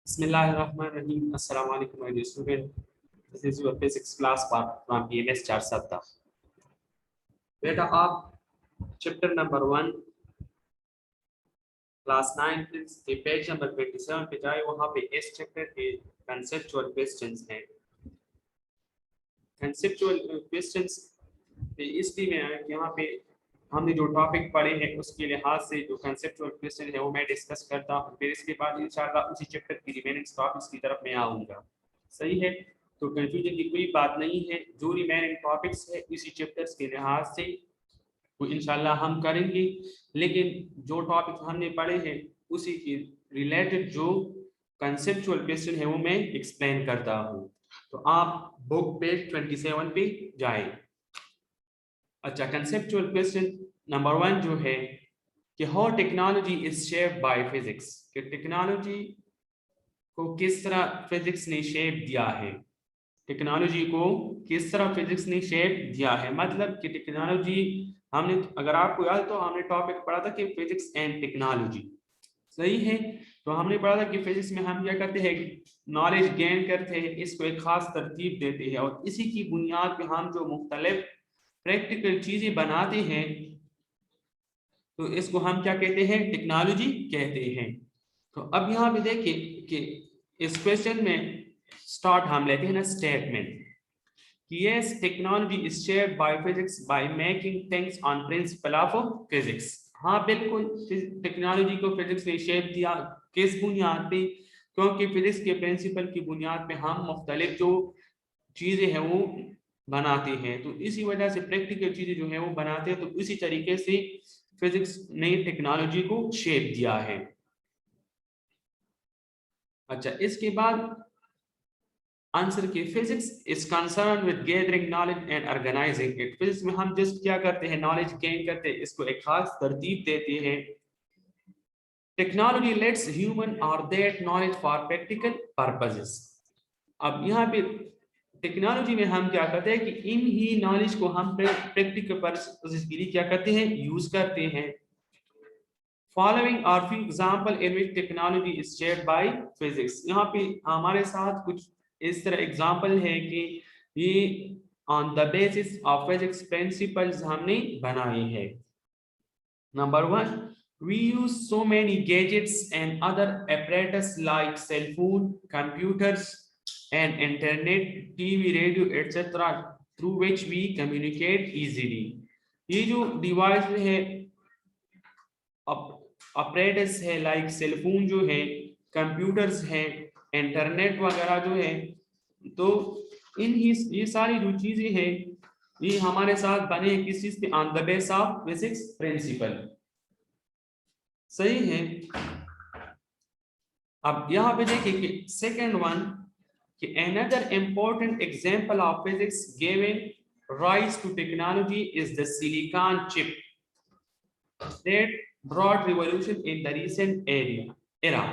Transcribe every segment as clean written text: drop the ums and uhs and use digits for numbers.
Bismillahirrahmanirrahim. Assalamu alaikum, my dear student. This is your physics class part from PNS 4 बेटा आप chapter number 1 class 9 के page number 27 पे जाए। वहां पे इस चैप्टर के कंसेप्चुअल क्वेश्चंस हैं। कंसेप्चुअल क्वेश्चंस पे इसलिए मैं आया कि यहाँ पे हमने जो टॉपिक पढ़े हैं उसके लिहाज से जो कंसेप्चुअल क्वेश्चन है वो मैं डिस्कस करता हूँ। फिर इसके बाद इंशाल्लाह उसी चैप्टर की रिमेनिंग टॉपिक्स की तरफ मैं आऊँगा। सही है, तो कंफ्यूजन की कोई बात नहीं है। जो रिमेनिंग टॉपिक्स है इसी चैप्टर्स के लिहाज से वो इंशाल्लाह हम करेंगे, लेकिन जो टॉपिक हमने पढ़े हैं उसी के रिलेटेड जो कंसेप्चुअल क्वेश्चन है वो मैं एक्सप्लेन करता हूँ। तो आप बुक पेज 27 पे जाएं। अच्छा, कंसेप्चुअल क्वेश्चन नंबर 1 जो है कि how technology is shaped by physics, कि टेक्नोलॉजी को किस तरह फिजिक्स ने शेप दिया है। टेक्नोलॉजी को किस तरह फिजिक्स ने शेप दिया है, मतलब कि टेक्नोलॉजी हमने, अगर आपको याद तो हमने टॉपिक पढ़ा था कि फिजिक्स एंड टेक्नोलॉजी। सही है, तो हमने पढ़ा था कि फिजिक्स में हम क्या करते हैं, नॉलेज गेन करते हैं, इसको एक खास तरतीब देते हैं और इसी की बुनियाद पे हम जो मुख्तलिफ प्रैक्टिकल चीजें बनाते हैं तो इसको हम क्या कहते हैं, टेक्नोलॉजी कहते हैं। तो अब यहाँ पे देखिए कि इस क्वेश्चन में स्टार्ट हम लेते हैं ना स्टेटमेंट कि yes technology is shared by physics by making things on principle of physics. हाँ बिल्कुल, टेक्नोलॉजी को फिजिक्स ने शेप दिया। किस बुनियाद पे? क्योंकि फिजिक्स के प्रिंसिपल की बुनियाद पे हम मुख्तलिफ जो चीजें हैं वो बनाते हैं, तो इसी वजह से प्रैक्टिकल चीजें जो है वो बनाते हैं। तो इसी तरीके से फिजिक्स ने टेक्नोलॉजी को शेप दिया है। अच्छा, इसके बाद आंसर की physics is concern with gathering knowledge and organising it. Physics में हम जस्ट क्या करते हैं, नॉलेज गेन करते हैं, इसको एक खास तरतीब देते हैं। टेक्नोलॉजी लेट्स ह्यूमन और that knowledge for practical purposes. अब यहाँ पे टेक्नोलॉजी में हम क्या करते हैं कि इन ही नॉलेज को हम प्रैक्टिकल पर्पसेस के लिए क्या करते हैं, यूज करते हैं। Following are few example in which technology is shared by physics. यहाँ पे हमारे साथ कुछ इस तरह एग्जांपल है कि ये on the basis of physics principles हमने बनाए हैं। Number 1, we use so many gadgets and other apparatus like cell phone, computers and internet, TV, radio etc. through which we communicate easily। ये जो डिवाइस है, apparatus है, like cellphone जो है, computers है, इंटरनेट वगैरह जो है, तो ये सारी जो चीजें हैं ये हमारे साथ बने किस चीज पे, on the base of physics principle. सही है। अब यहाँ पे देखिए कि सेकंड वन कि another important example of physics giving rise to technology is the silicon chip that brought revolution in the recent era।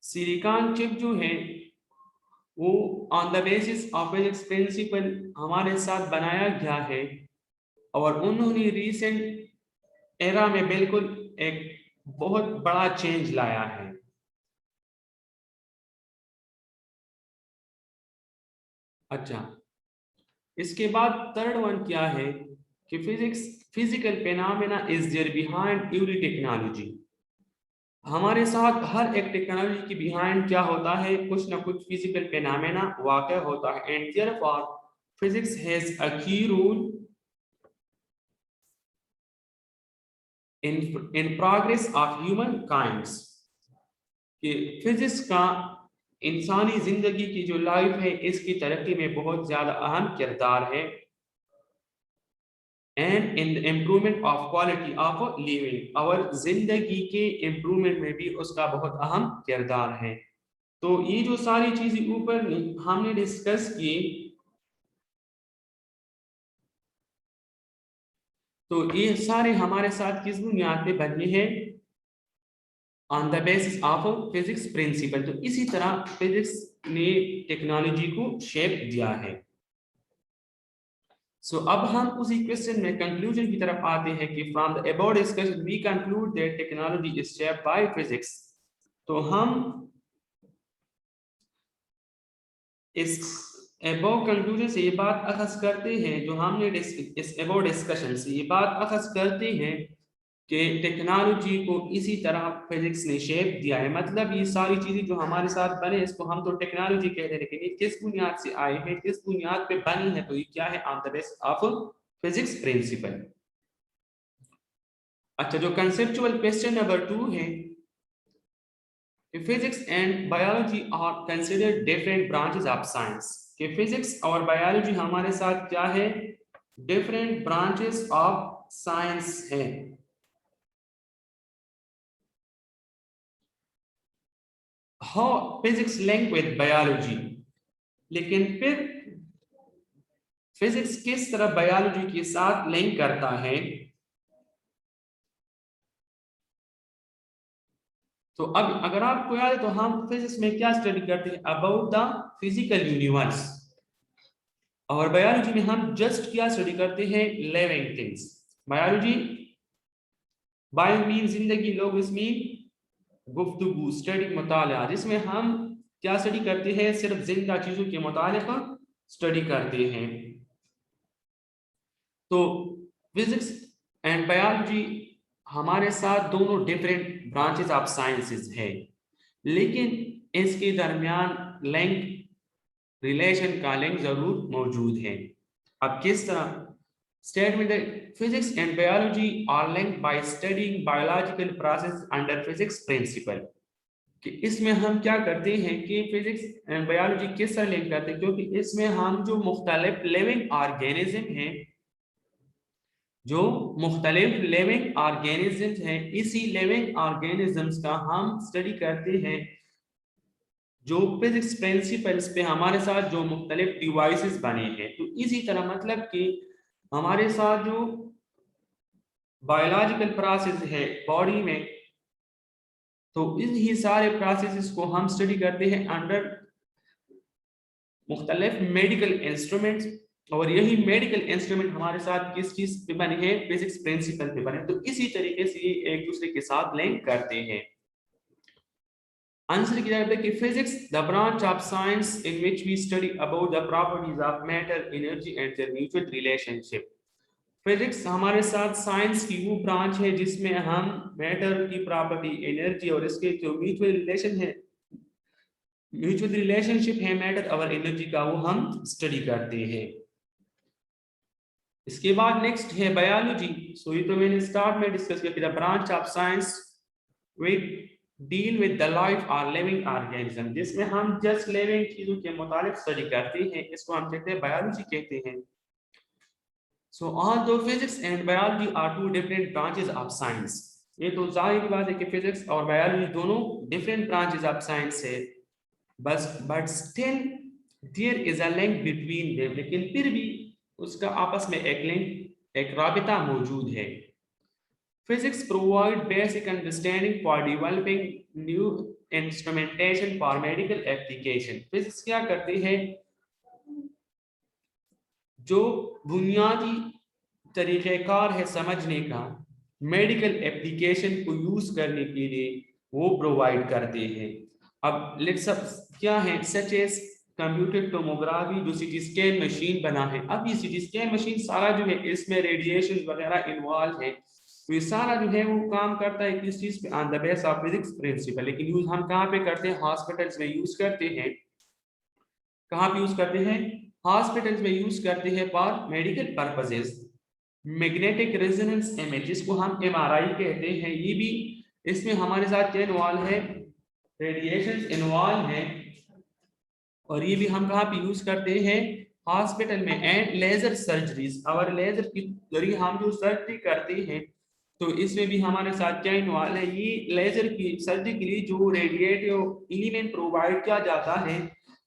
Silicon chip जो है वो on the basis of physics principle हमारे साथ बनाया गया है और उन्होंने रीसेंट एरा में बिल्कुल एक बहुत बड़ा चेंज लाया है। अच्छा, इसके बाद थर्ड वन क्या है कि physical phenomena is there behind every technology. हमारे साथ हर एक टेक्नोलॉजी के बिहाइंड क्या होता है, कुछ ना कुछ फिजिकल फेनोमेना वाक़ होता है। And therefore physics has a key role in progress of human kinds। कि फिजिक्स का इंसानी जिंदगी की जो लाइफ है इसकी तरक्की में बहुत ज्यादा अहम किरदार है। And in the improvement of quality of living, और जिंदगी के इम्प्रूवमेंट में भी उसका बहुत अहम किरदार है। तो ये जो सारी चीजें ऊपर हमने डिस्कस की, तो ये सारे हमारे साथ किस बुनियाद पे बने हैं, on the basis of physics principle. तो इसी तरह फिजिक्स ने टेक्नोलॉजी को शेप दिया है। सो अब हम उसी क्वेश्चन में कंक्लूजन की तरफ आते हैं कि from the above discussion we conclude that technology is shaped by physics. तो हम इस अबव कंक्लूजन से ये बात अखज़ करते हैं, जो हमने इस अबव डिस्कशन से ये बात अखज़ करते हैं कि टेक्नोलॉजी को इसी तरह फिजिक्स ने शेप दिया है। मतलब ये सारी चीजें जो हमारे साथ बने इसको हम तो टेक्नोलॉजी कहते हैं, लेकिन ये किस बुनियाद से आए हैं, किस बुनियाद पे बनी है, तो ये क्या है, on the base of physics principle. अच्छा, जो कंसेप्चुअल क्वेश्चन नंबर 2 है, physics and biology are considered different branches of science. कि फिजिक्स और बायोलॉजी हमारे साथ क्या है, डिफरेंट ब्रांचेस ऑफ साइंस है। How physics link with biology, लेकिन फिर फिजिक्स किस तरह बायोलॉजी के साथ लिंक करता है। तो अब अगर आपको याद है तो हम फिजिक्स में क्या स्टडी करते हैं, अबाउट द फिजिकल यूनिवर्स, और बायोलॉजी में हम जस्ट क्या स्टडी करते हैं, living things. Biology, bio mean जिंदगी, लोग इसमें गुफ्तगू, स्टडी, मुताला, जिसमें हम क्या स्टडी करते हैं, सिर्फ जिंदा चीजों के मुतालिक स्टडी करते हैं। तो फिजिक्स एंड बायोलॉजी हमारे साथ दोनों डिफरेंट ब्रांचेस ऑफ साइंसेस है, लेकिन इसके दरमियान लिंक, रिलेशन का लिंक जरूर मौजूद है। अब किस तरह, statement physics and biology are linked by studying biological process under physics principle. कि इसमें हम क्या करते हैं कि फिजिक्स एंड बायोलॉजी किस तरह लिंक करते हैं, क्योंकि इसमें हम जो मुख्तलिफ लिविंग ऑर्गेनिज्म हैं, जो मुख्तलिफ लिविंग ऑर्गेनिजम्स हैं, इसी लिविंग ऑर्गेनिजम्स का हम स्टडी करते हैं, जो फिजिक्स प्रिंसिपल्स पे हमारे साथ जो मुख्तलिफ डिवाइसेस बने हैं। तो इसी तरह मतलब कि हमारे साथ जो बायोलॉजिकल प्रोसेस है बॉडी में, तो इन्हीं सारे प्रोसेसेस को हम स्टडी करते हैं अंडर मुख्तलिफ मेडिकल इंस्ट्रूमेंट्स, और यही मेडिकल इंस्ट्रूमेंट हमारे साथ किस चीज पे बने हैं, फिजिक्स प्रिंसिपल पे बने। तो इसी तरीके से ये एक दूसरे के साथ लिंक करते हैं। आंसर की जाए कि physics the branch of science in which we study about the properties of matter, energy and their mutual relationship. Physics हमारे साथ साइंस की वो ब्रांच है जिसमें हम मैटर की प्रॉपर्टी, एनर्जी और इसके जो म्यूचुअल रिलेशन है, म्यूचुअल रिलेशनशिप है मैटर और एनर्जी का, वो हम स्टडी करते हैं। इसके बाद नेक्स्ट है बायोलॉजी। सो ये तो मैंने स्टार्ट में डिस्कस किया, the branch of science with deal with the life और लिविंग ऑर्गेनिज्म, जिसमें हम जस्ट लिविंग चीजों के मुतालिक स्टडी करते हैं, इसको हम कहते हैं बायोलॉजी कहते हैं। So although physics and biology are two different branches of science, ये तो जाहिर बात है कि फिजिक्स और बायोलॉजी दोनों डिफरेंट ब्रांचेस ऑफ साइंस है, बस but still there is a link between them, लेकिन फिर भी उसका आपस में एक लिंक, एक राबिता मौजूद है। Physics provide basic understanding for developing new instrumentation for medical application. Physics क्या करते हैं, जो बुनियादी तरीक़ेकार है समझने का, मेडिकल एप्लीकेशन को यूज करने के लिए वो प्रोवाइड करते हैं। अब लेट्स क्या है, सच एज कंप्यूटर टोमोग्राफी, जो सीटी स्कैन मशीन बना है। अब ये सीटी स्कैन मशीन सारा जो है इसमें रेडिएशन वगैरह इन्वॉल्व है, तो ये सारा जो है वो काम करता है किस चीज पे, on the base of physics principle. लेकिन यूज हम कहाँ पे करते हैं, हॉस्पिटल्स में यूज करते हैं। कहाँ पे यूज करते हैं, हॉस्पिटल्स में यूज करते हैं for medical purposes. Magnetic resonance image, जिसको हम एमआरआई कहते हैं, ये भी इसमें हमारे साथ क्या इन्वॉल्व है, रेडिएशन इन्वॉल्व है, और ये भी हम कहाँ पे यूज करते हैं, हॉस्पिटल में। एंड लेजर सर्जरीज, और लेजर के जरिए हम जो सर्जरी करते हैं, तो इसमें भी हमारे साथ क्या इन्वॉल्व है, ये लेजर की सर्जरी के लिए जो रेडिएटिव एलिमेंट प्रोवाइड किया जाता है,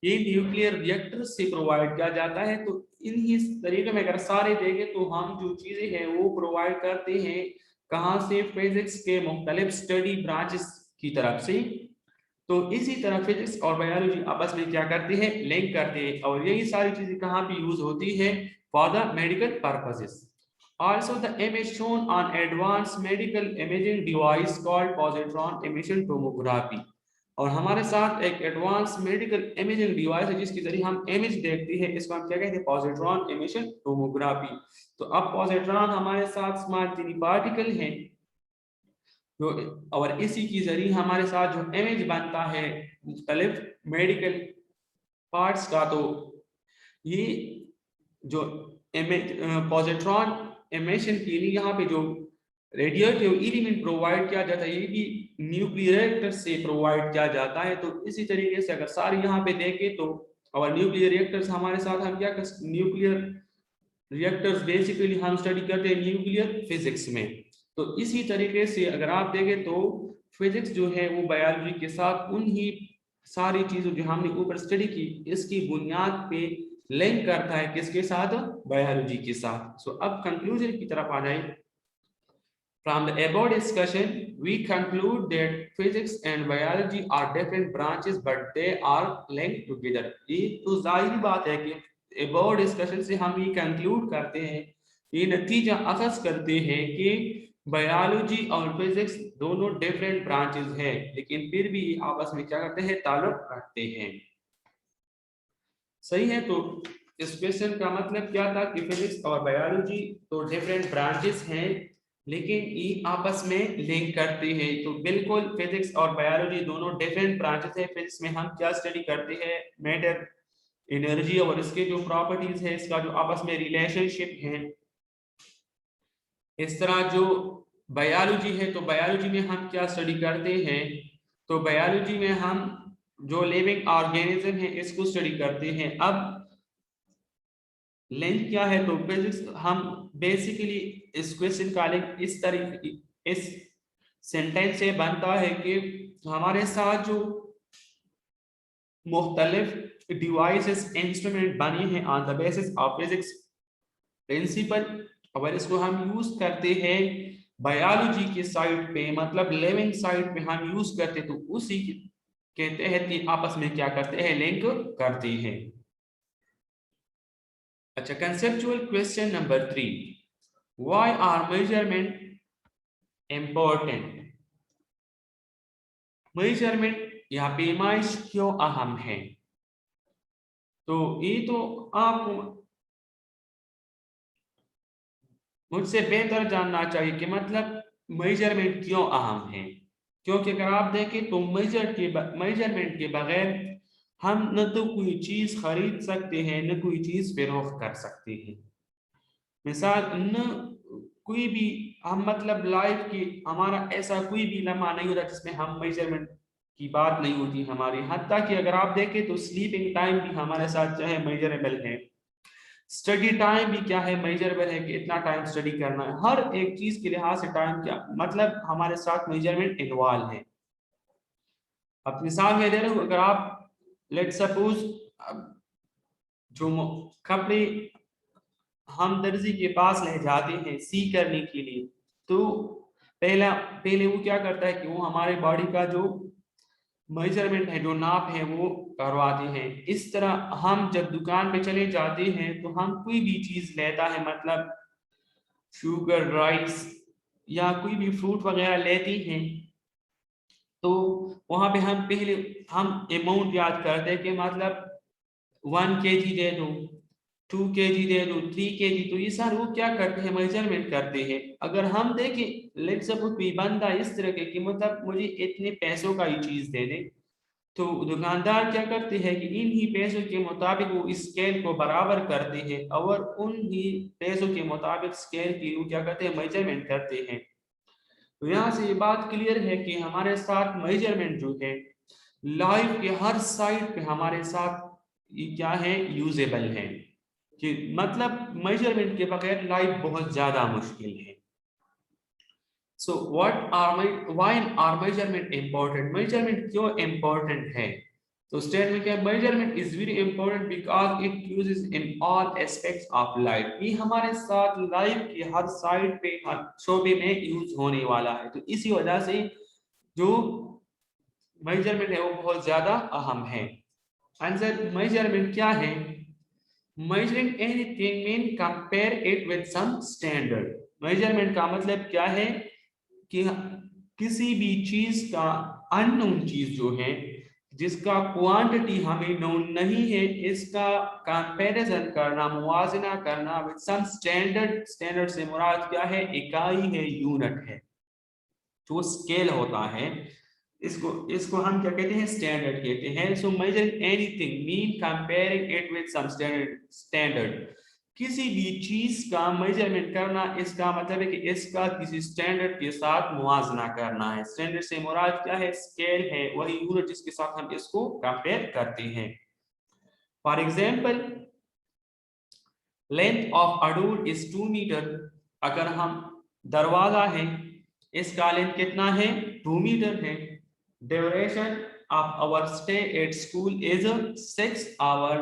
ये न्यूक्लियर रिएक्टर से प्रोवाइड किया जाता है। तो इन्हीं तरीके में अगर सारे देखें तो हम जो चीजें हैं वो प्रोवाइड करते हैं कहाँ से, फिजिक्स के मुख्तलिफ स्टडी ब्रांचेस की तरफ से। तो इसी तरह फिजिक्स और बायोलॉजी आपस में क्या करते हैं, लिंक करते हैं, और यही सारी चीजें कहाँ पे यूज होती है, for the medical purposes. Also, the image shown on advanced medical imaging device called positron emission tomography. और हमारे साथ एक एडवांस मेडिकल इमेजिंग डिवाइस है जिसके जरिए हम इमेज देखते हैं, इसको हम क्या कहते हैं, पॉजिट्रॉन इमिशन टोमोग्राफी। तो अब पॉजिट्रॉन हमारे साथ स्मॉल टिनी पार्टिकल हैं जो, और इसी के जरिए हमारे साथ जो इमेज बनता है मुख्तलिफ मेडिकल पार्ट्स का। तो ये जो इमेज पॉजिट्रॉन इमिशन के लिए यहाँ पे जो रेडिएटिव एलिमेंट प्रोवाइड किया जाता है ये भी न्यूक्लियर रिएक्टर से प्रोवाइड किया जाता है। तो इसी तरीके से अगर सारे यहाँ पे देखें तो और न्यूक्लियर रिएक्टर्स हमारे साथ हम क्या कर, न्यूक्लियर रिएक्टर्स बेसिकली हम स्टडी करते हैं न्यूक्लियर फिजिक्स में। तो इसी तरीके से अगर आप देखें तो फिजिक्स जो है वो बायोलॉजी के साथ उन्हीं सारी चीजों जो हमने ऊपर स्टडी की इसकी बुनियाद पे लिंक करता है, किसके साथ, बायोलॉजी के साथ। सो अब कंक्लूजन की तरफ आ जाए। From the above discussion, we conclude that physics and biology are different branches, but they are linked together. ये तो जाहिर बात है कि above discussion से हम ये conclude करते हैं, ये नतीजा अखज़ करते हैं कि बायोलॉजी और फिजिक्स दोनों डिफरेंट ब्रांचेस हैं, लेकिन फिर भी आपस में क्या करते हैं, ताल्लुक रखते हैं। सही है। तो इस क्वेश्चन का मतलब क्या था कि फिजिक्स और बायोलॉजी तो डिफरेंट ब्रांचेस हैं लेकिन ये आपस में लिंक करते हैं। तो बिल्कुल फिजिक्स और बायोलॉजी दोनों डिफरेंट ब्रांचेस हैं। फिजिक्स में हम क्या स्टडी करते हैं, मैटर, एनर्जी और इसके जो प्रॉपर्टीज है, इसका जो आपस में रिलेशनशिप है। इस तरह जो बायोलॉजी है तो बायोलॉजी में हम क्या स्टडी करते हैं, तो बायोलॉजी में हम जो लिविंग ऑर्गेनिज्म है इसको स्टडी करते हैं। अब लिंक क्या है, तो फिजिक्स हम बेसिकली इस क्वेश्चन का लिंक इस तरीके इस सेंटेंस से बनता है कि हमारे साथ जो मुख्तलिफ डिवाइसेस इंस्ट्रूमेंट बने हैं on the basis of physics principle, अगर इसको हम यूज करते हैं बायोलॉजी के साइड पे, मतलब लिविंग साइड पे हम यूज करते तो उसी के तहत ही आपस में क्या करते हैं, लिंक करते हैं। अच्छा, conceptual question number 3, why R measurement important? Measurement या पैमाइश क्यों अहम है? तो ये तो आप मुझसे बेहतर जानना चाहिए कि मतलब मेजरमेंट क्यों अहम है, क्योंकि अगर आप देखें तो मेजरमेंट के बगैर हम न तो कोई चीज खरीद सकते हैं न कोई चीज फरोख्त कर सकते हैं। मिसाल, न कोई भी हम मतलब लाइफ की हमारा ऐसा कोई भी लम्हा नहीं होता जिसमें हम मेजरमेंट की बात नहीं होती हमारी। हत्ता कि अगर आप देखें तो स्लीपिंग टाइम भी हमारे साथ जो है मेजरेबल है, स्टडी टाइम भी क्या है, मेजरेबल है कि इतना टाइम स्टडी करना है। हर एक चीज के लिहाज से टाइम क्या मतलब हमारे साथ मेजरमेंट इन्वॉल्व है। अब मिसाल में दे रहा हूं, अगर आप लेट सपोज जो कपड़े हम दर्जी के पास ले जाते हैं सी करने के लिए, तो पहले वो क्या करता है कि वो हमारे बॉडी का जो मेजरमेंट है, जो नाप है वो करवाते हैं। इस तरह हम जब दुकान पे चले जाते हैं तो हम कोई भी चीज लेता है, मतलब शुगर, राइस या कोई भी फ्रूट वगैरह लेती हैं, तो वहां पे हम पहले हम अमाउंट याद करते हैं कि मतलब 1 kg दे दो, 2 kg दे दो, 3 kg। तो ये सारे वो क्या करते हैं, मेजरमेंट करते हैं। अगर हम देखें लेट्स सपोज कोई बंदा इस तरह के कि मतलब मुझे इतने पैसों का ये चीज दे दे, तो दुकानदार क्या करते हैं कि इन ही पैसों के मुताबिक वो इस स्केल को बराबर करते हैं और उन ही पैसों के मुताबिक स्केल की वो क्या करते हैं, मेजरमेंट करते हैं। तो यहाँ से ये बात क्लियर है कि हमारे साथ मेजरमेंट जो है लाइफ के हर साइड पे हमारे साथ ये क्या है, यूजेबल है, कि मतलब मेजरमेंट के बगैर लाइफ बहुत ज्यादा मुश्किल है। So why R measurement important? Measurement क्यों इंपॉर्टेंट है? तो स्टेटमेंट क्या, measurement is very important because it uses in all aspects of life. ये हमारे साथ लाइफ की हर साइड पे, हर शोबे में यूज होने वाला है। तो इसी वजह से जो मेजरमेंट है वो बहुत ज्यादा अहम है। आंसर, मेजरमेंट क्या है? measuring anything mean compare it with some standard। Measurement का मतलब क्या है कि किसी भी चीज का अननोन चीज जो है, जिसका क्वांटिटी हमें नोन नहीं है, इसका कंपैरिजन करना, मुवाजना करना विद सम स्टैंडर्ड। स्टैंडर्ड से मुराद क्या है? इकाई है, यूनिट है, जो स्केल होता है, इसको इसको हम क्या कहते हैं? स्टैंडर्ड कहते हैं। So measure anything mean comparing it with some standard. किसी भी चीज का मेजरमेंट करना, इसका मतलब है कि इसका किसी स्टैंडर्ड के साथ मुवाजना करना है। स्टैंडर्ड से मुराद क्या है? स्केल है, वही यूनिट जिसके साथ हम इसको कंपेयर करते हैं। For example, length of a door is 2 metre. अगर हम दरवाजा है, इसका लेंथ कितना है? 2 मीटर है। Duration of our stay at school is 6 hour.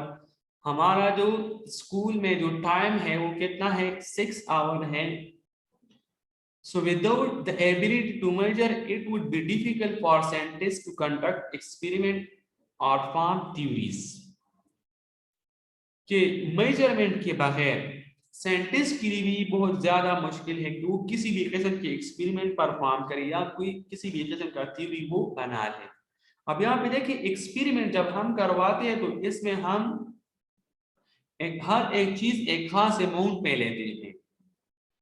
हमारा जो स्कूल में जो टाइम है वो कितना है? 6 आवर है। So without the ability to measure, it would be difficult for scientists to conduct experiment or form theories. कि मेजरमेंट के बगैर साइंटिस्ट के लिए भी बहुत ज्यादा मुश्किल है कि वो किसी भी किस्म के एक्सपेरिमेंट परफॉर्म करे या कोई किसी भी किस्म का थ्योरी वो बना ले। अब यहाँ पे देखिए, एक्सपेरिमेंट जब हम करवाते हैं तो इसमें हम हर एक चीज एक खास अमाउंट पे लेते हैं,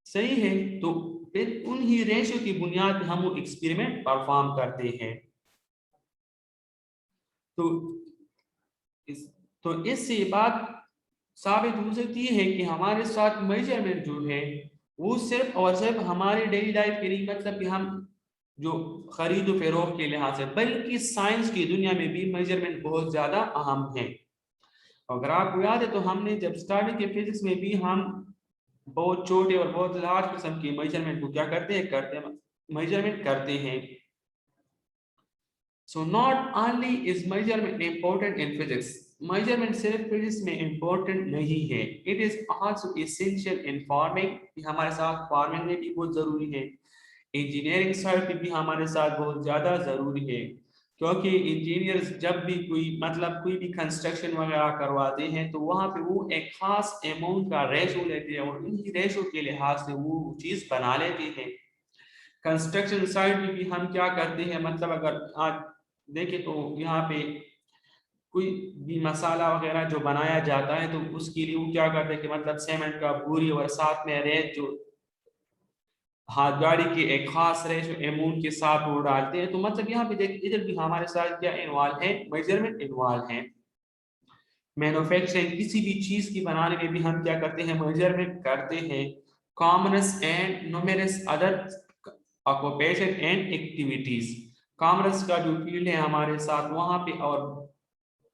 सही है? तो फिर उन्हीं रेशियो की बुनियाद पर हम वो एक्सपेरिमेंट परफॉर्म करते हैं। तो इससे बात साबित हो सकती है कि हमारे साथ मेजरमेंट जो है वो सिर्फ और सिर्फ हमारे डेली लाइफ के नहीं, मतलब कि हम जो खरीदो फरोख्त के लिहाज से, बल्कि साइंस की दुनिया में भी मेजरमेंट बहुत ज्यादा अहम है। अगर आपको याद है तो हमने जब स्टार्टिंग के फिजिक्स में भी हम बहुत छोटे और बहुत लार्ज किस्म की मेजरमेंट को क्या करते हैं? मेजरमेंट करते हैं। So not only is measurement important in physics, measurement सिर्फ फिजिक्स में important नहीं है, it is also essential in farming, हमारे साथ फार्मिंग में भी बहुत जरूरी है। इंजीनियरिंग साइड पे भी हमारे साथ बहुत ज्यादा जरूरी है, क्योंकि इंजीनियर्स जब भी कोई भी कंस्ट्रक्शन वगैरह करवाते हैं तो वहाँ पे वो एक खास अमाउंट का रेशो लेते हैं और इन्हीं रेशो के लिहाज से वो चीज बना लेते हैं। कंस्ट्रक्शन साइड में भी हम क्या करते हैं, मतलब अगर आज देखें तो यहाँ पे कोई भी मसाला वगैरह जो बनाया जाता है तो उसके लिए वो क्या करते हैं कि मतलब सीमेंट का बोरी और साथ में रेत जो हाथ गाड़ी के एक खास रेशो अमाउंट के साथ वो डालते हैं। तो मतलब यहाँ पे देख, इधर भी हमारे साथ क्या इन्वॉल्व है? मेजरमेंट इन्वॉल्व है। मैन्युफैक्चरिंग किसी भी चीज की बनाने में भी हम क्या करते हैं? मेजरमेंट करते हैं। Commerce and numerous other occupation and activities, commerce का जो फील्ड है हमारे साथ वहां पे, और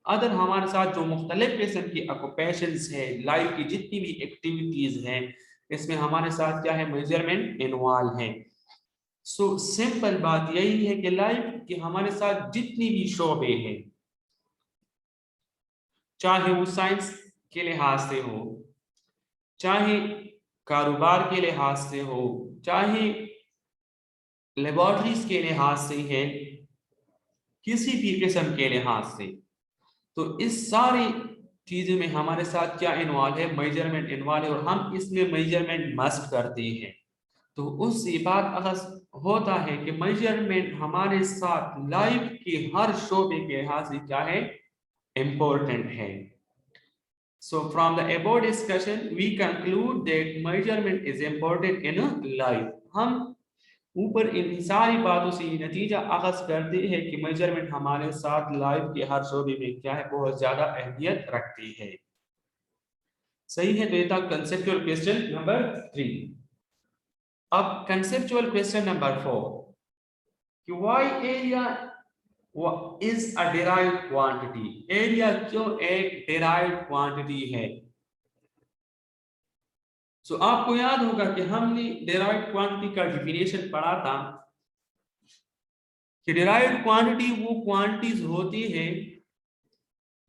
अदर हमारे साथ जो मुख्तलिफ किस्म की ऑक्यूपेशंस है, लाइफ की जितनी भी एक्टिविटीज हैं, इसमें हमारे साथ क्या है? मेजरमेंट इन्वॉल्व है। सो सिंपल बात यही है कि लाइफ के हमारे साथ जितनी भी शोबे हैं, चाहे वो साइंस के लिहाज से हो, चाहे कारोबार के लिहाज से हो, चाहे लेबोरेटरीज के लिहाज से है, किसी भी किस्म के लिहाज से, तो इस सारी चीजों में हमारे साथ क्या इन्वॉल्व है? मेजरमेंट इन्वॉल्व है, और हम इसमें मेजरमेंट मस्ट करते हैं। तो उससे बात अगर होता है कि मेजरमेंट हमारे साथ लाइफ के हर शोबे के लिहाज से क्या है? इम्पोर्टेंट है। So from the above discussion, we conclude that measurement is important in life. हम ऊपर इन सारी बातों से ये नतीजा अखज़ करते हैं कि मेजरमेंट हमारे साथ लाइफ के हर शोबे में क्या है? बहुत ज्यादा अहमियत रखती है। सही है? तो ये था कंसेप्चुअल क्वेश्चन नंबर 3। अब कंसेप्चुअल क्वेश्चन नंबर 4 कि why area is a derived quantity. Area क्यों एक डिराइव्ड क्वांटिटी है? सो आपको याद होगा कि हमने डिराइव्ड क्वांटिटी का डेफिनेशन पढ़ा था कि डिराइव्ड क्वांटिटी वो क्वांटिटीज होती है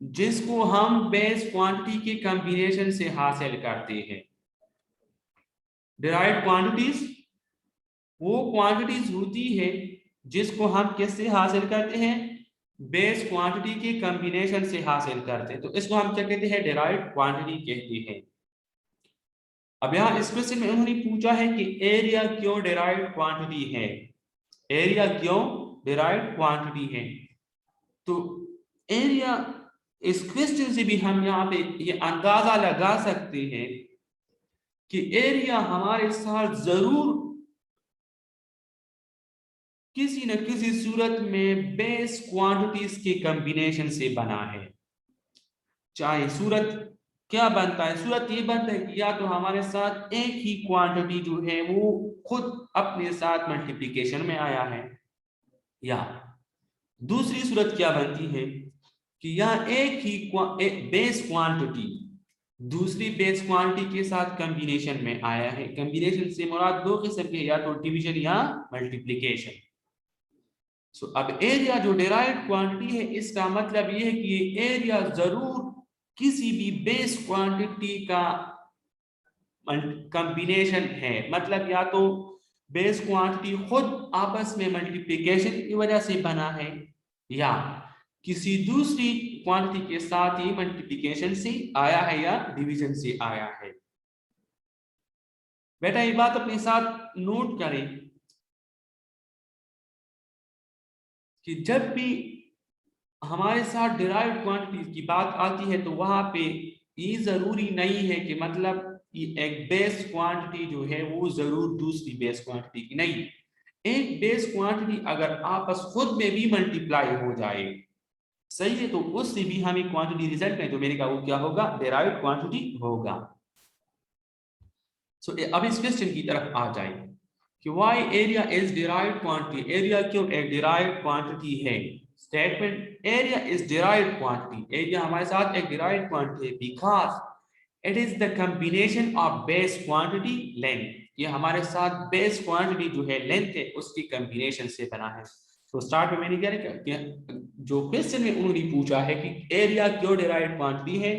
जिसको हम बेस क्वांटिटी के कॉम्बिनेशन से हासिल करते हैं। डिराइव्ड क्वांटिटीज वो क्वांटिटीज होती है जिसको हम किससे हासिल करते हैं? बेस क्वांटिटी के कॉम्बिनेशन से हासिल करते हैं। तो इसको हम क्या कहते हैं? डिराइव्ड क्वांटिटी कहते हैं। अब यहाँ इस क्वेश्चन में उन्होंने पूछा है कि एरिया क्यों डिराइव्ड क्वांटिटी है। एरिया क्यों डिराइव्ड क्वांटिटी है। तो एरिया, इस क्वेश्चन से भी हम यहाँ पे ये अंदाजा लगा सकते हैं कि एरिया हमारे साथ जरूर किसी न किसी सूरत में बेस क्वांटिटीज के कॉम्बिनेशन से बना है। चाहे सूरत क्या बनता है, सूरत ये बनता है कि या तो हमारे साथ एक ही क्वांटिटी जो है वो खुद अपने साथ मल्टीप्लिकेशन में आया है, या दूसरी सूरत क्या बनती है कि यह एक ही बेस क्वांटिटी दूसरी बेस क्वांटिटी के साथ कॉम्बिनेशन में आया है। कॉम्बिनेशन से मुराद दो किस्म के, या तो डिवीजन या मल्टीप्लिकेशन। सो अब एरिया जो डिराइव्ड क्वांटिटी है, इसका मतलब ये है कि ये एरिया जरूर किसी भी बेस क्वांटिटी का कॉम्बिनेशन है। मतलब या तो बेस क्वांटिटी खुद आपस में मल्टीप्लिकेशन की वजह से बना है, या किसी दूसरी क्वांटिटी के साथ ही मल्टीप्लिकेशन से आया है या डिवीजन से आया है। बेटा ये बात अपने साथ नोट करें कि जब भी हमारे साथ डिराइव्ड क्वांटिटी की बात आती है तो वहां पे ये जरूरी नहीं है कि मतलब एक बेस क्वांटिटी जो है वो जरूर दूसरी बेस क्वांटिटी की नहीं। एक बेस क्वांटिटी अगर आपस खुद में भी मल्टीप्लाई हो जाए, सही है, तो उससे भी हमें क्वांटिटी रिजल्ट में जो मैंने कहा वो क्या होगा, डिराइव्ड क्वांटिटी होगा। सो अब इस क्वेश्चन की तरफ आ जाए कि why area is derived quantity. Area क्यों एक डिराइव्ड क्वांटिटी है। Statement, area is derived quantity, area हमारे साथ एक डिराइव्ड क्वांटिटी है because it is the combination of base quantity length. ये हमारे साथ बेस क्वांटिटी जो है लेंथ है उसकी कॉम्बिनेशन से बना है। तो स्टार्ट में मैंने क्या जो क्वेश्चन में उन्होंने पूछा है कि एरिया क्यों डिराइव्ड क्वांटिटी है,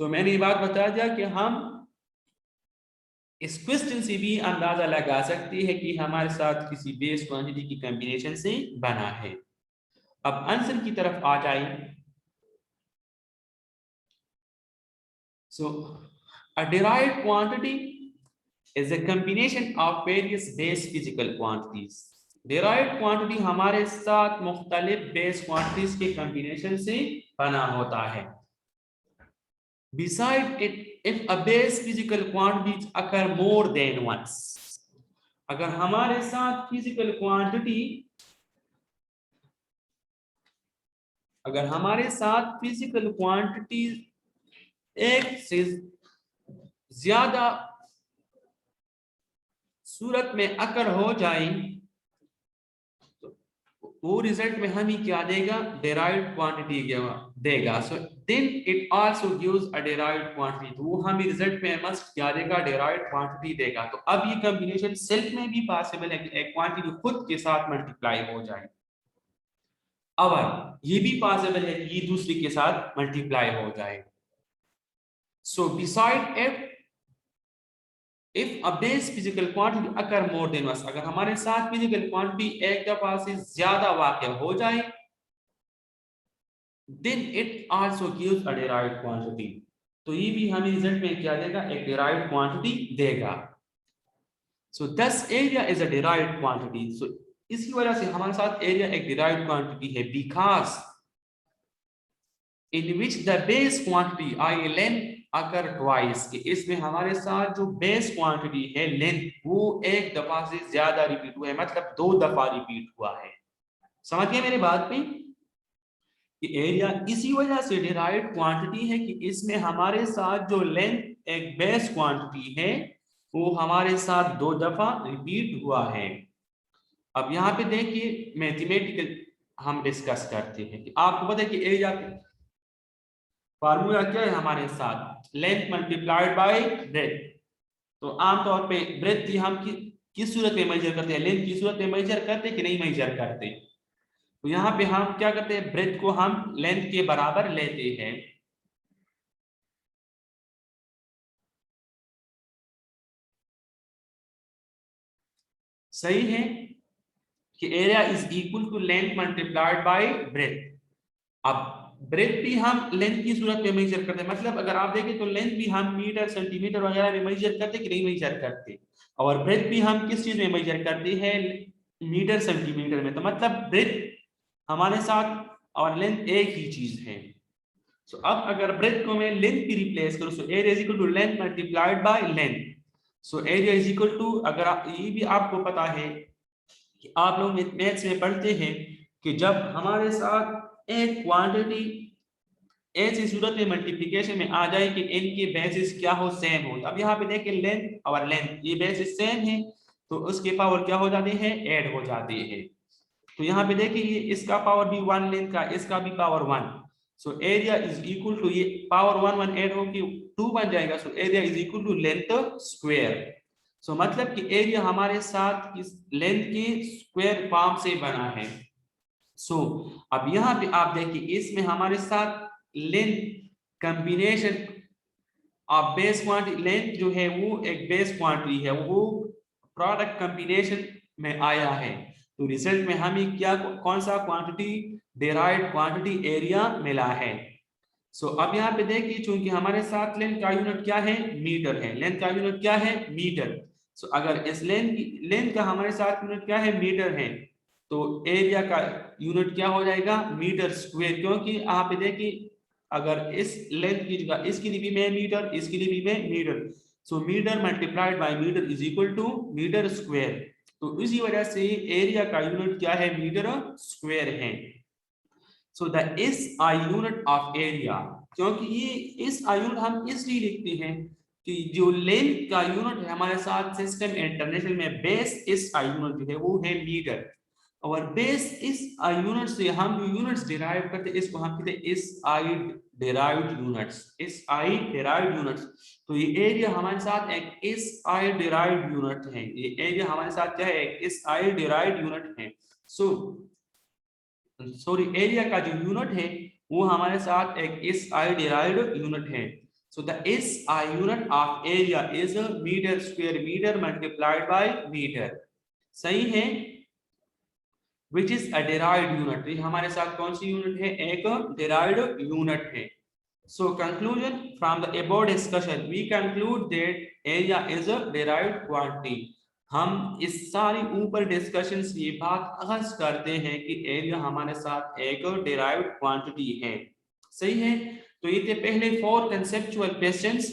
तो मैंने ये बात बता दिया कि हम इस क्वेश्चन से भी अंदाजा लगा सकते हैं कि हमारे साथ किसी बेस क्वांटिटी की कॉम्बिनेशन से बना है। अब आंसर की तरफ आ जाए। So a derived quantity is a combination of various base physical quantities। derived quantity हमारे साथ मुख्तलिफ base quantities के combination से बना होता है। Beside it, if a base physical quantities occur more than once, अगर हमारे साथ physical quantity, अगर हमारे साथ physical quantity एक से ज्यादा सूरत में अकर हो जाए तो वो रिजल्ट में हमें क्या देगा, डिराइव्ड क्वांटिटी देगा। So then it also gives a derived quantity, तो वो हमें रिजल्ट में मस्ट क्या देगा, डिराइव्ड क्वांटिटी देगा। तो अब ये कॉम्बिनेशन सेल्फ में भी पॉसिबल है कि एक क्वांटिटी खुद के साथ मल्टीप्लाई हो जाए, और ये भी पॉसिबल है कि ये दूसरी के साथ मल्टीप्लाई हो जाए। सो beside if a base physical quantity occur more than once, अगर हमारे साथ physical quantity एक दफा से ज्यादा वाक़या हो जाए, then it also gives a derived quantity, तो ये भी हमें रिजल्ट में क्या देगा, एक derived quantity देगा। so thus area is a derived quantity। so इसकी वजह से हमारे साथ एरिया एक derived quantity है because in which the base quantity i length अगर ट्वाइस, कि इसमें हमारे साथ जो बेस क्वांटिटी है लेंथ वो एक दफा से ज्यादा रिपीट हुआ है, मतलब 2 दफा रिपीट हुआ है। समझ गए मेरी बात पे कि एरिया इसी वजह से डिराइव्ड क्वांटिटी है कि इसमें हमारे साथ जो लेंथ एक बेस क्वांटिटी है वो हमारे साथ 2 दफा रिपीट हुआ है। अब यहाँ पे देखिए मैथमेटिकल हम डिस्कस करते हैं कि आपको पता है कि एरिया फार्मूला क्या है हमारे साथ, लेंथ मल्टीप्लाइड बाय ब्रेथ। तो आमतौर पे ब्रेथ की हम किस सूरत में मेजर करते हैं, लेंथ की सूरत में मेजर करते कि नहीं मेजर करते। तो यहाँ पे हम क्या करते हैं, ब्रेथ को हम लेंथ के बराबर लेते हैं। सही है कि area is equal to length multiplied by breadth. अब ब्रेथ भी हम लेंथ की सूरत में मेजर करते हैं, मतलब अगर आप देखें तो लेंथ भी हम मीटर सेंटीमीटर वगैरह में मेजर करते कि नहीं मेजर करते, और ब्रेथ भी हम किस चीज में मेजर करते हैं, मीटर सेंटीमीटर में, तो मतलब ब्रेथ हमारे साथ और लेंथ एक ही चीज है। सो अब अगर ब्रेथ को मैं लेंथ की रिप्लेस करूं, so area is equal to length multiplied by length. So area is equal to, अगर आप ये भी आपको पता है कि आप लोग मैथ्स में पढ़ते हैं कि जब हमारे साथ एक क्वांटिटी ऐसी सूरत में मल्टीप्लिकेशन में आ जाए कि इनके बेसिस क्या हो, सेम हो। अब यहाँ पे देखिए लेंथ और लेंथ ये बेसिस सेम है, तो उसके पावर क्या हो जाते हैं, ऐड हो जाते हैं। तो यहाँ पे देखिए ये इसका पावर भी 1 लेंथ का, इसका भी power 1। So area is equal to, ये पावर 1 1 ऐड होके 2 बन जाएगा। So area is equal to length square. So मतलब कि एरिया हमारे साथ इस लेंथ के स्क्वायर फॉर्म से बना है। सो अब यहाँ पे आप देखिए इसमें हमारे साथ length combination of base quantity, length जो है वो एक बेस क्वांटिटी है, वो प्रोडक्ट कॉम्बिनेशन में आया है। तो रिजल्ट में हमें क्या, कौन सा क्वांटिटी, डेराइव्ड क्वांटिटी एरिया मिला है। सो अब यहाँ पे देखिए चूंकि हमारे साथ लेंथ का यूनिट क्या है, मीटर है, लेंथ का यूनिट क्या है, मीटर। सो अगर इस लेंथ का हमारे साथ यूनिट क्या है, मीटर है, तो एरिया का यूनिट क्या हो जाएगा, मीटर स्क्वायर। क्योंकि यहाँ पे देखिए अगर इस लेंथ की जगह इसकी लिए भी मैं मीटर, इसकी लिए भी मैं metre, so metre multiplied by metre is equal to metre square. तो इसी वजह से एरिया का यूनिट क्या है, मीटर स्क्वायर है। So the S I unit of area, क्योंकि ये इस आई यूनिट हम इसलिए लिखते हैं कि जो लेंथ का यूनिट है हमारे साथ सिस्टम इंटरनेशनल में, बेस इस आई यूनिट जो है वो है मीटर। और बेस इस आई यूनिट से हम जो यूनिट्स डिराइव करते हैं इसको हम कहते हैं इस आई डिराइव्ड यूनिट्स, इस आई डिराइव्ड यूनिट्स। तो ये एरिया हमारे साथ एक इस आई डिराइव्ड यूनिट है, ये एरिया हमारे साथ क्या है, एक इस आई डिराइव्ड यूनिट है। सो सॉरी एरिया का जो यूनिट है वो हमारे साथ एक इस आई डिराइव्ड यूनिट है। So the S I unit of area is metre square, metre multiplied by metre. सही है, which is a derived unit। ये हमारे साथ कौन सी यूनिट है, एक derived unit है। So conclusion from the above discussion we conclude that area is a derived quantity। हम इस सारी ऊपर डिस्कशन से ये बात अखज़ करते हैं कि एरिया हमारे साथ एक derived quantity है। सही है, तो ये थे पहले 4 conceptual questions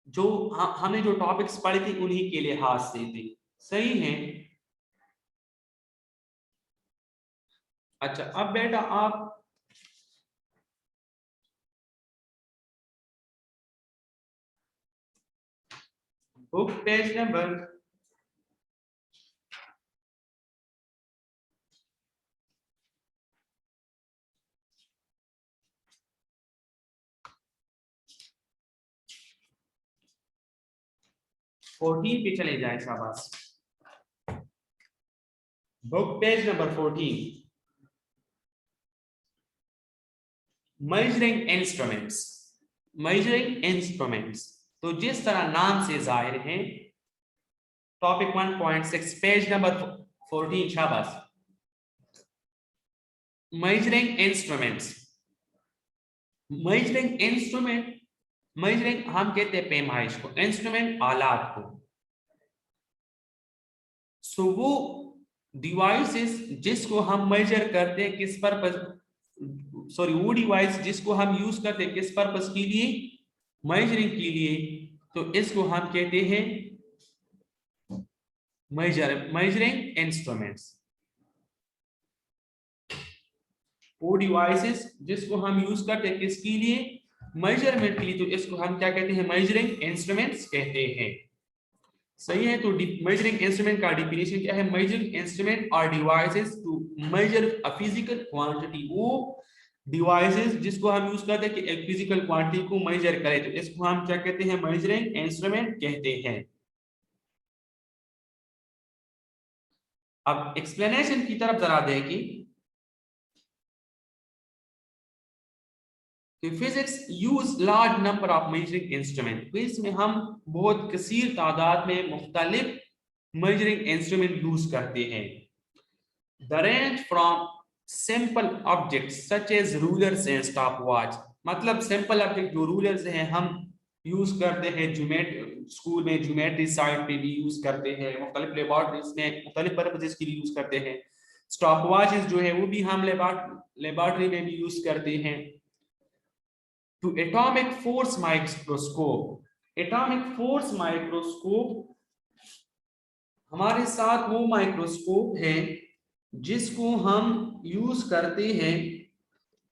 जो हमने जो टॉपिक्स पढ़े थे उन्हीं के लिहाज से थे। सही है। अच्छा अब बेटा आप बुक पेज नंबर 14 पे चले जाए शाबाश। Book page number 14, measuring instruments. Measuring instruments, तो जिस तरह नाम से जाहिर है, टॉपिक 1.6 पेज नंबर 14 शाबाश। Measuring instruments, measuring instrument, measuring हम कहते हैं पैमाइश को, इंस्ट्रूमेंट आलात को। सो वो डिवाइसेस जिसको हम मेजर करते हैं किस पर्पस, सॉरी वो डिवाइस जिसको हम यूज करते हैं किस पर्पस के लिए, मेजरिंग के लिए, तो इसको हम कहते हैं मेजरिंग इंस्ट्रूमेंट्स। वो डिवाइसेस जिसको हम यूज करते हैं किसके लिए, मेजरमेंट के लिए, तो इसको हम क्या कहते हैं, मेजरिंग इंस्ट्रूमेंट्स कहते हैं। सही है, तो मेजरिंग इंस्ट्रूमेंट का डिफिनेशन क्या है, measuring instrument are devices to measure a physical quantity. वो डिवाइसेस जिसको हम यूज करते हैं कि एक फिजिकल क्वांटिटी को मेजर करें, तो इसको हम क्या कहते हैं, मेजरिंग इंस्ट्रूमेंट कहते हैं। अब एक्सप्लेनेशन की तरफ जरा देखिए कि physics use large number of measuring instrument, तो इसमें हम बहुत कसीर तादाद में मुख्तलिफ मेजरिंग इंस्ट्रूमेंट यूज करते हैं। The range from simple objects such as rulers and stopwatch, मतलब सिंपल ऑब्जेक्ट जो रूलर्स हैं हम यूज करते हैं, स्कूल में ज्योमेट्री साइड पे भी यूज करते हैं, मुख्तलिफ लेबॉर्ट्रीज में मुख्तलिफ पर्पजेस के लिए यूज करते हैं। स्टॉप वॉचेस जो है वो भी हम लेबॉर्ट्री में भी यूज करते हैं। To atomic force microscope, atomic force microscope हमारे साथ वो माइक्रोस्कोप है जिसको हम यूज करते हैं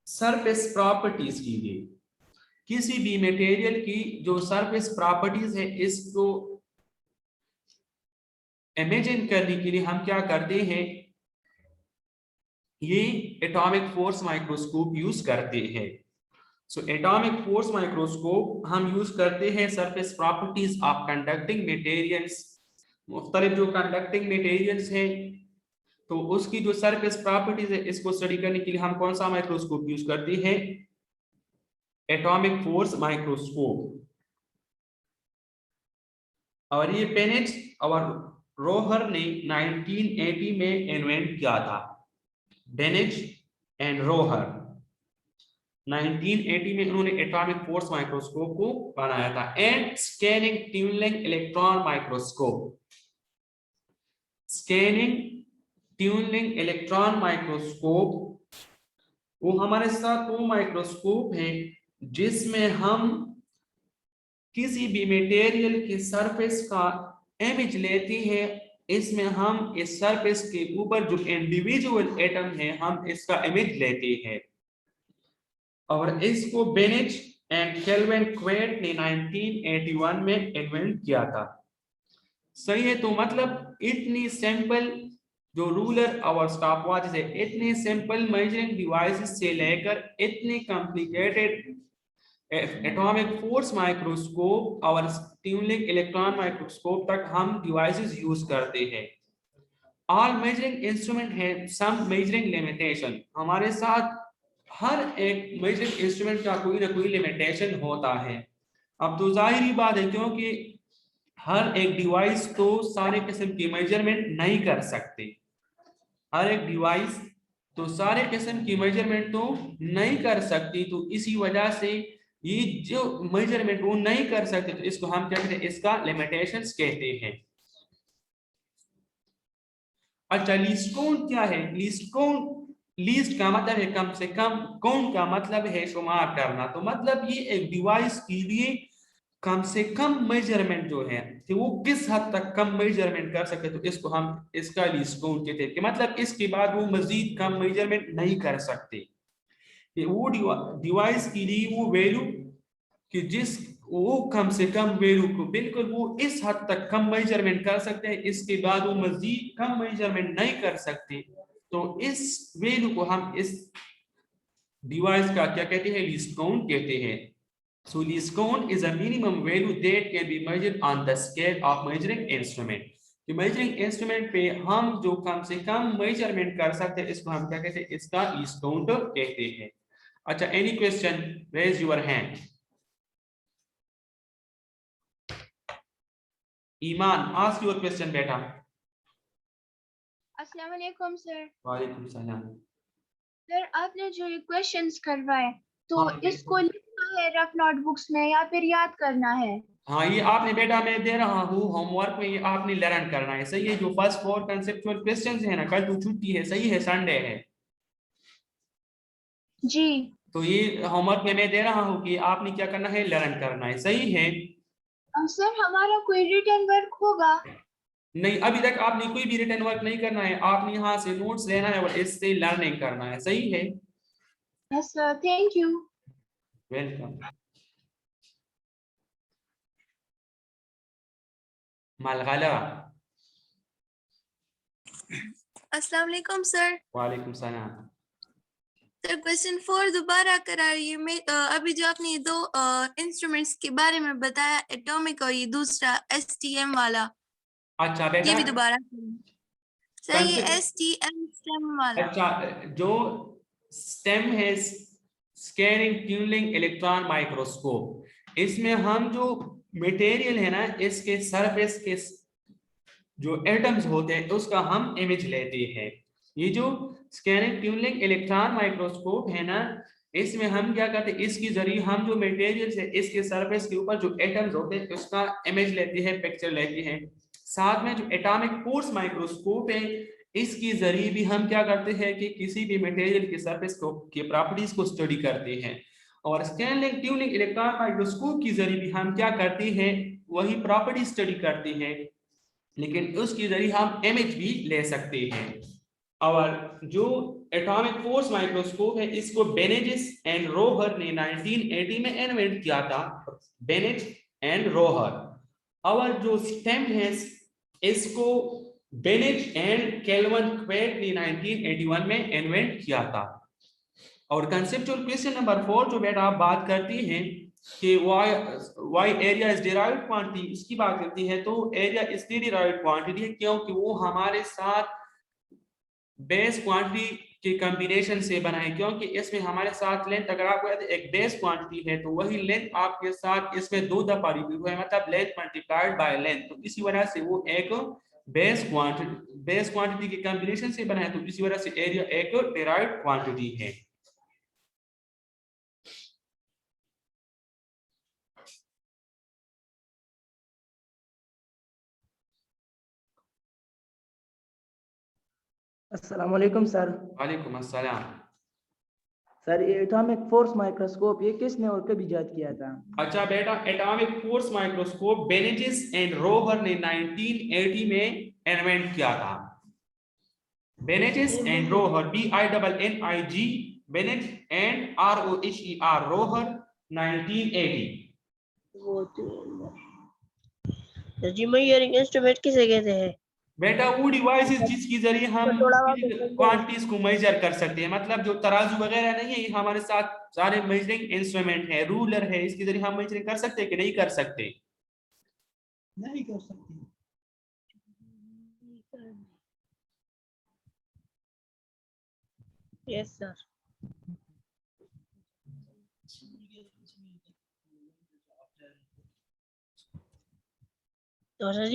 सरफेस प्रॉपर्टीज के लिए। किसी भी मटेरियल की जो सरफेस प्रॉपर्टीज है इसको इमेजिन करने के लिए हम क्या करते हैं, ये एटॉमिक फोर्स माइक्रोस्कोप यूज करते हैं। सो एटॉमिक फोर्स माइक्रोस्कोप हम यूज करते हैं surface properties of conducting materials. मुख्तलिफ जो कंडक्टिंग मटेरियल्स हैं तो उसकी जो सरफेस प्रॉपर्टीज है इसको स्टडी करने के लिए हम कौन सा माइक्रोस्कोप यूज करते हैं, एटॉमिक फोर्स माइक्रोस्कोप। और ये पेनेट और रोहर ने 1980 में इन्वेंट किया था। बेनेज एंड रोहर 1980 में उन्होंने एटॉमिक फोर्स माइक्रोस्कोप को बनाया था। And scanning tunnelling electron microscope, scanning tunnelling electron microscope वो हमारे साथ वो माइक्रोस्कोप है जिसमें हम किसी भी मटेरियल के सरफेस का इमेज लेते हैं। इसमें हम इस सरफेस के ऊपर जो इंडिविजुअल एटम है हम इसका इमेज लेते हैं। और इसको बेनेज एंड केल्विन क्वेट ने 1981 में इन्वेंट किया था। सही है, तो मतलब इतनी सिंपल जो रूलर और स्टॉपवॉच है, इतनी सिंपल मेजरिंग डिवाइसेस से लेकर इतनी कॉम्प्लिकेटेड एटॉमिक फोर्स माइक्रोस्कोप और ट्यूनलिंग इलेक्ट्रॉन माइक्रोस्कोप तक हम डिवाइसेस यूज करते हैं। ऑल मेजरिंग इंस्ट्रूमेंट है सम मेजरिंग लिमिटेशन, हमारे साथ हर एक मेजरिंग इंस्ट्रूमेंट का कोई ना कोई लिमिटेशन होता है। अब तो जाहिर बात है क्योंकि हर एक डिवाइस तो सारे किस्म की मेजरमेंट नहीं कर सकते, हर एक डिवाइस तो सारे किस्म की मेजरमेंट तो नहीं कर सकती, तो इसी वजह से ये जो मेजरमेंट वो नहीं कर सकते तो इसको हम क्या कहते हैं, इसका लिमिटेशंस कहते हैं। अच्छा, लीस्ट काउंट क्या है? लीस्ट काउंट, लीस्ट का मतलब है कम से कम, काउंट का मतलब है शुमार करना, तो मतलब ये एक डिवाइस के लिए कम से कम मेजरमेंट जो है कि वो किस हद तक कम मेजरमेंट कर सके तो इसको हम इसका लीस्ट काउंट कहते हैं कि मतलब इसके बाद वो मजीद कम मेजरमेंट नहीं कर सकते। वो डिवाइस के लिए वो वैल्यू कि जिस वो कम से कम वैल्यू को बिल्कुल वो इस हद तक कम मेजरमेंट कर सकते हैं, इसके बाद वो मजीद कम मेजरमेंट नहीं कर सकते, तो इस वैल्यू को हम इस डिवाइस का क्या कहते हैं, लीस्ट काउंट कहते हैं। So least count is a minimum value that can be measured on the scale of measuring instrument. कि measuring instrument पे हम जो कम से कम measurement कर सकते हैं इसको हम क्या कहते हैं, इसका least count कहते हैं। अच्छा, any question? Raise your hand. Iman, ask your question बेटा। अस्सलाम वालेकुम सर। वालेकुम सलाम। सर आपने जो ये क्वेश्चंस करवाए तो हाँ, इसको लिखना है रफ नोटबुक्स में या फिर याद करना है? हाँ, ये आपने बेटा मैं दे रहा हूँ होमवर्क में, ये आपने लर्न करना है, सही है। जो फर्स्ट 4 कंसेप्चुअल क्वेश्चंस है ना, कल तो छुट्टी है, सही है, संडे है, जी। तो ये होमवर्क में मैं दे रहा हूँ कि आपने क्या करना है, लर्न करना है, सही है। सर हमारा कोई रिटर्न वर्क होगा? नहीं, अभी तक आपने कोई भी रिटर्न वर्क नहीं करना है, आपने यहाँ से नोट्स लेना है और इससे लर्निंग करना है, सही है। Yes sir, thank you. Welcome. मलगला। अस्सलाम वालेकुम सर। वालेकुम सलाम। सर क्वेश्चन 4 दोबारा कराइए। मैं अभी जो आपने ये दो इंस्ट्रूमेंट्स के बारे में बताया, एटॉमिक और ये दूसरा STM वाला, अच्छा बेटा, ये भी दोबारा सर। ये STM स्टेम वाला, अच्छा, जो स्टेम है स्कैनिंग ट्यूनलिंग इलेक्ट्रॉन माइक्रोस्कोप, इसमें हम जो मटेरियल है ना इसके सरफेस के जो एटम्स होते हैं उसका हम इमेज लेते हैं। ये जो स्कैनिंग ट्यूनलिंग इलेक्ट्रॉन माइक्रोस्कोप है ना, इसमें हम क्या करते हैं, इसके जरिए हम जो मटेरियल है इसके सरफेस के ऊपर जो एटम्स होते हैं उसका इमेज लेते हैं, पिक्चर लेते हैं। साथ में जो एटॉमिक फोर्स माइक्रोस्कोप है इसके जरिए भी हम क्या करते हैं कि किसी भी मटेरियल के सरफेस को की प्रॉपर्टीज को स्टडी करते हैं। और स्कैनिंग ट्यूनिंग इलेक्ट्रॉन माइक्रोस्कोप के जरिए भी हम क्या करते हैं, वही प्रॉपर्टी स्टडी करते हैं, लेकिन उसके जरिए हम इमेज भी ले सकते हैं। और जो एटॉमिक फोर्स माइक्रोस्कोप है इसको बेनेजिस एंड रोहर ने 1980 में इन्वेंट किया था, बेनेज एंड रोहर। और जो स्टेम है इसको बेनेज एंड केल्विन क्वेट ने 1981 में इन्वेंट किया था। और कंसेप्चुअल क्वेश्चन नंबर 4 जो बेटा आप बात करती हैं कि why area is derived quantity, इसकी बात करती है तो एरिया इसलिए डिराइव्ड क्वांटिटी है क्योंकि वो हमारे साथ बेस क्वांटिटी के कॉम्बिनेशन से बना है, क्योंकि इसमें हमारे साथ लेंथ अगर आपको एक बेस क्वांटिटी है तो वही लेंथ आपके साथ इसमें 2 दफा रिपीट हुआ है, मतलब लेंथ मल्टीप्लाइड बाय लेंथ, तो इसी वजह से वो एक बेस क्वांटिटी के कॉम्बिनेशन से बना है, तो इसी वजह से एरिया एक डिराइव्ड क्वांटिटी है। अस्सलाम वालेकुम सर। वालेकुम अस्सलाम। सर ये एटॉमिक फोर्स माइक्रोस्कोप ये किसने और कब इजाद किया था? अच्छा बेटा, atomic force microscope Binnig and Rohrer ने 1980 में इन्वेंट किया था। Binnig and Rohrer, BINNIG, Binnig and ROHER, Rohrer, 1980। जी मेजरिंग इंस्ट्रूमेंट किसे कहते हैं? बेटा वो डिवाइसेस जिसके जरिए हम क्वांटिटीज को मेजर कर सकते हैं, मतलब जो तराजू वगैरह नहीं है, ये हमारे साथ सारे मेजरिंग इंस्ट्रूमेंट है, रूलर है, इसके जरिए हम मेजरिंग कर सकते हैं कि नहीं कर सकते? नहीं कर सकते। Yes sir. तो सर